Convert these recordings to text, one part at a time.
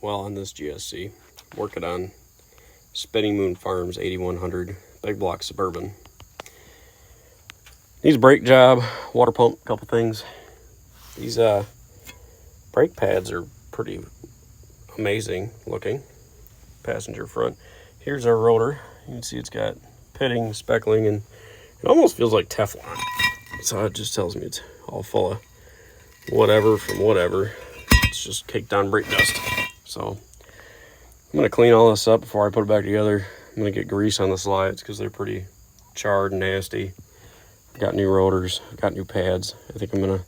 well, on this GSC, working on Spinning Moon Farms 8100 big block Suburban. Needs a brake job, water pump, a couple things. These brake pads are pretty amazing looking. Passenger front. Here's our rotor. You can see it's got pitting, speckling, and it almost feels like Teflon. So it just tells me it's all full of whatever from whatever. It's just caked on brake dust. So I'm gonna clean all this up before I put it back together. I'm gonna get grease on the slides because they're pretty charred and nasty. I've got new rotors, I've got new pads. I think I'm gonna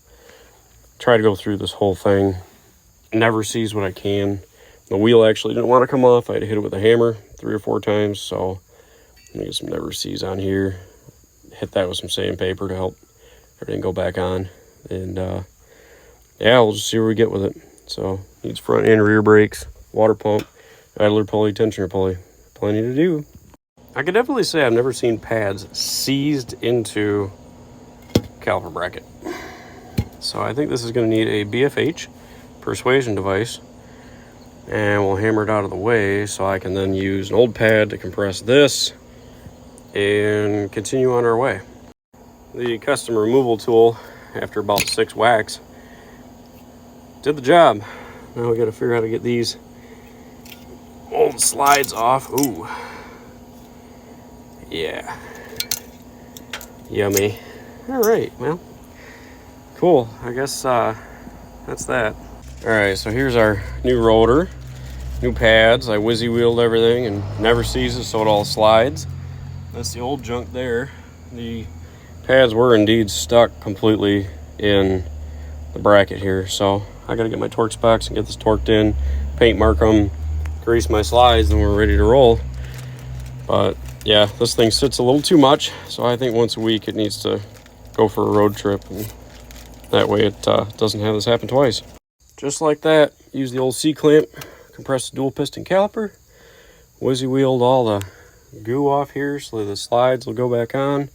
try to go through this whole thing. Never seize what I can. The wheel actually didn't want to come off. I had to hit it with a hammer 3 or 4 times. So I'm gonna get some never seize on here. Hit that with some sandpaper to help everything go back on. And yeah, we'll just see where we get with it. So needs front and rear brakes, water pump, idler pulley, tensioner pulley. Plenty to do. I could definitely say I've never seen pads seized into caliper bracket. So I think this is going to need a BFH persuasion device, and we'll hammer it out of the way so I can then use an old pad to compress this and continue on our way. The custom removal tool, after about 6 whacks, did the job. Now we got to figure out how to get these old slides off. Ooh, yeah, yummy. All right, well, cool. I guess that's that. All right, so here's our new rotor, new pads. I whizzy wheeled everything and never seizes, so it all slides. That's the old junk there. The pads were indeed stuck completely in the bracket here, so I gotta get my Torx box and get this torqued in, paint mark them, grease my slides, and we're ready to roll. But yeah, this thing sits a little too much, so I think once a week it needs to go for a road trip, and that way it doesn't have this happen twice. Just like that, use the old C-clamp, compress the dual piston caliper, whizzy wheeled all the goo off here so the slides will go back on.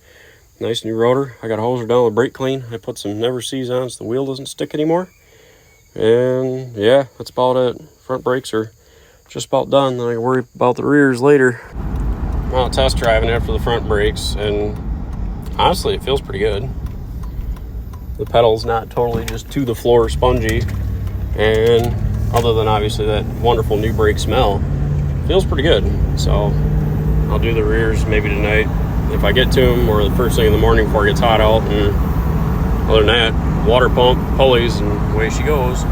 Nice new rotor. I got a hoser down with brake clean. I put some never seize on so the wheel doesn't stick anymore. And yeah, that's about it. Front brakes are just about done. Then I can worry about the rears later. Well, test driving after the front brakes, and honestly it feels pretty good. The pedal's not totally just to the floor spongy, and other than obviously that wonderful new brake smell, feels pretty good. So I'll do the rears maybe tonight if I get to them, or the first thing in the morning before it gets hot out. And other than that, water pump, pulleys, and away she goes.